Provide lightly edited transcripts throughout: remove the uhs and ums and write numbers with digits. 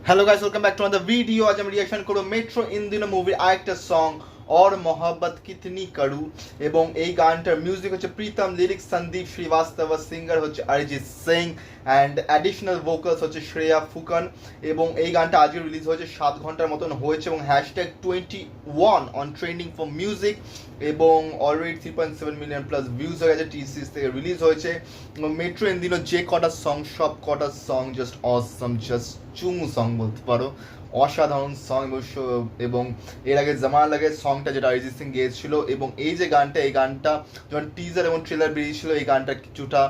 Hello guys, welcome back to another video. आज हम reaction করব মেট্রো ইন দিনো মুভির আরেকটা সং और मोहब्बत कितनी करू এবং এই গানটার মিউজিক হচ্ছে প্রীতম, লিরিক্স সন্দীপ শ্রীবাস্তব, সিঙ্গার হচ্ছে Arijit Singh and additional vocals হচ্ছে শ্রেয়া ফুকন। এবং এই গানটা আজকে রিলিজ হয়েছে, 7 ঘন্টার মতন হয়েছে এবং hashtag 21 on trending for music এবং অলরেডি 3.7 মিলিয়ন প্লাস ভিউজ হয়ে গেছে। টি6 থেকে রিলিজ হয়েছে। মেট্রো ইন দিনো যে কটা সং, সব কটা সং জাস্ট অসম, জাস্ট চুমু সং বলতে পারো, অসাধারণ সং। এবং এর আগে জামানা লাগে সংটা যেটা অরিজিৎ সিং গেয়েছিল, এবং এই যে গানটা, এই গানটা যখন টিজার এবং ট্রেলার বেরিয়েছিল, এই গানটা কিছুটা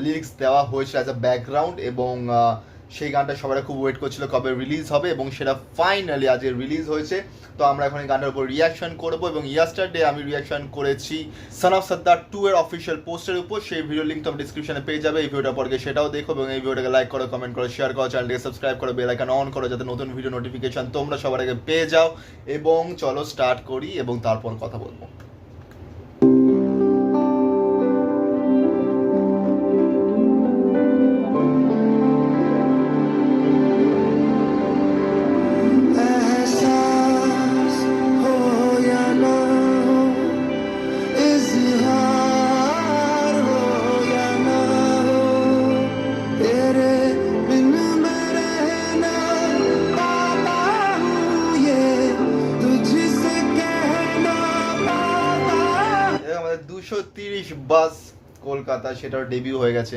লিরিক্স দেওয়া হয়েছিল অ্যাজ আ ব্যাকগ্রাউন্ড, এবং সেই গানটা সবাই খুব ওয়েট করছিল কবে রিলিজ হবে, এবং সেটা ফাইনালি আজকে রিলিজ হয়েছে। তো আমরা এখন এই গানটার উপর রিয়াকশন করবো, এবং ইয়েস্টারডে আমি রিয়াকশন করেছি সন অফ সর্দার 2 এর অফিসিয়াল পোস্টের উপর। সেই ভিডিও লিঙ্ক তো ডিসক্রিপশনে পেয়ে যাবে। এই ভিডিওটা পরে সেটাও দেখো, এবং এই ভিডিওটাকে লাইক করো, কমেন্ট করো, শেয়ার করো, চ্যানেলটাকে সাবস্ক্রাইব করো, বেল আইকন অন করো যাতে নতুন ভিডিও নোটিফিকেশন তোমরা সবার আগে পেয়ে যাও। এবং চলো স্টার্ট করি এবং তারপর কথা বলবো। আমাদের 230 বাস কলকাতা, সেটার ডেবিউ হয়ে গেছে।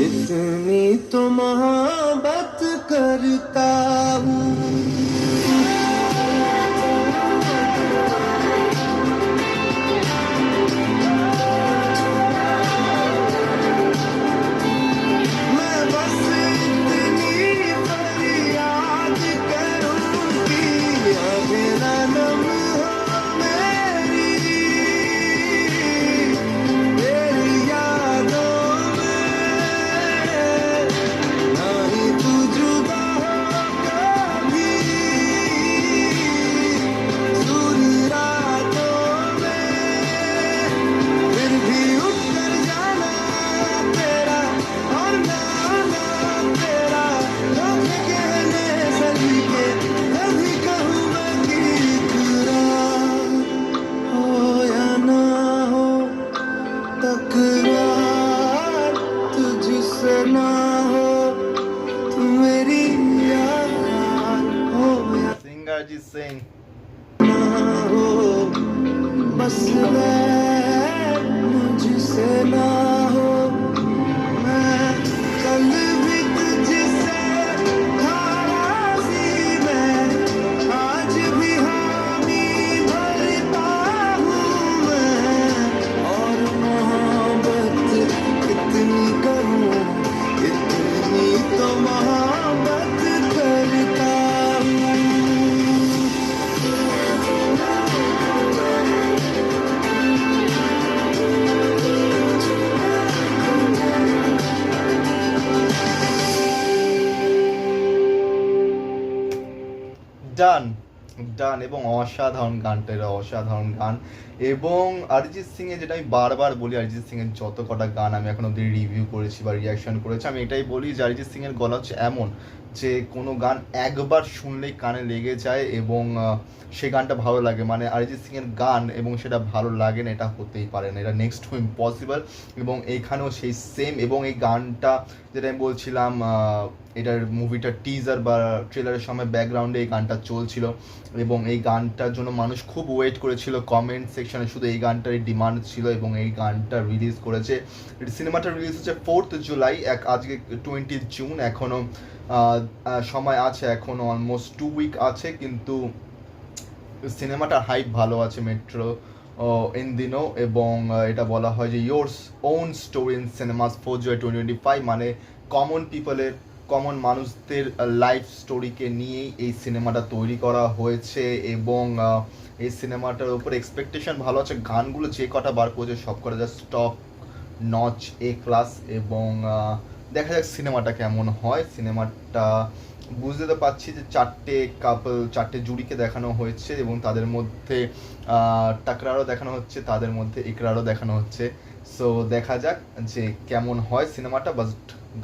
इतनी तो मोहब्बत करता हूँ। मैं बस इतनी फरियाद करूँगी, अगला नम हो मेरी तेरी यादों में, ना ही तू जुदा हो कभी सूरी रातों में, फिर भी उठ कर जाना तेरा और ना आना तेरा, लोग कहने सलीके कभी कहूँ मैं कि इकरार हो या ना हो तकरार, तुझसे ना हो तू मेरी यार हो या सिंगर अरिजीत सिंह। ना हो, बस वैर मुझसे ना हो। मैं कल भी तुझसे था राज़ी, मैं आज भी हामी भरता हूँ मैं, और मोहब्बत कितनी करूँ, इतनी तो मोहब्बत करता हूँ। ডান ডান এবং অসাধারণ গানটা, এটা অসাধারণ গান। এবং অরিজিৎ সিং এর, যেটা আমি বারবার বলি, অরিজিৎ সিং এর যত কটা গান আমি এখন অব্দি রিভিউ করেছি বা রিয়াকশন করেছি, আমি এটাই বলি যে অরিজিৎ সিং এর গলা হচ্ছে এমন যে কোনো গান একবার শুনলেই কানে লেগে যায় এবং সে গানটা ভালো লাগে। মানে অরিজিৎ সিং এর গান এবং সেটা ভালো লাগে না, এটা হতেই পারে না, এটা নেক্সট টু ইম্পসিবল। এবং এইখানেও সেই সেম। এবং এই গানটা যেটা আমি বলছিলাম, এটার মুভিটার টিজার বা ট্রেলারের সময় ব্যাকগ্রাউন্ডে এই গানটা চলছিল, এবং এই গানটার জন্য মানুষ খুব ওয়েট করেছিল। কমেন্ট সেকশনে শুধু এই গানটারই ডিমান্ড ছিল, এবং এই গানটা রিলিজ করেছে। সিনেমাটা রিলিজ হচ্ছে 4th জুলাই, আজকে 20 জুন, এখনও সময় আছে, এখনও অলমোস্ট 2 উইক আছে, কিন্তু সিনেমাটার হাইপ ভালো আছে মেট্রো ইন দিনো। এবং এটা বলা হয় যে yours on story in cinemas 4 July 2025, মানে কমন পিপলের, কমন মানুষদের লাইফ স্টোরিকে নিয়েই এই সিনেমাটা তৈরি করা হয়েছে। এবং এই সিনেমাটার উপর এক্সপেকটেশন ভালো আছে। গানগুলো যে কটা বার করেছে সব কটা জাস্ট টপ নচ, এ ক্লাস। এবং দেখা যাক সিনেমাটা কেমন হয়। সিনেমাটা বুঝতে তো পারছি যে চারটে জুড়িকে দেখানো হয়েছে এবং তাদের মধ্যে টাকরারও দেখানো হচ্ছে, তাদের মধ্যে ইকরারও দেখানো হচ্ছে। সো দেখা যাক যে কেমন হয় সিনেমাটা। বাট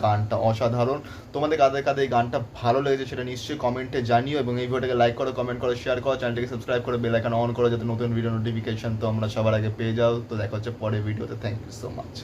গানটা অসাধারণ। তোমাদের কাদের কাদের এই গানটা ভালো লেগেছে সেটা নিশ্চয়ই কমেন্টে জানিও, এবং এই ভিডিওটাকে লাইক করো, কমেন্ট করো, শেয়ার করো, চ্যানেলটাকে সাবস্ক্রাইব করে বেল আইকন অন করো যাতে নতুন ভিডিও নোটিফিকেশন তো আমরা সবার আগে পেয়ে যাও। তো দেখা হচ্ছে পরের ভিডিওতে। Thank you so much.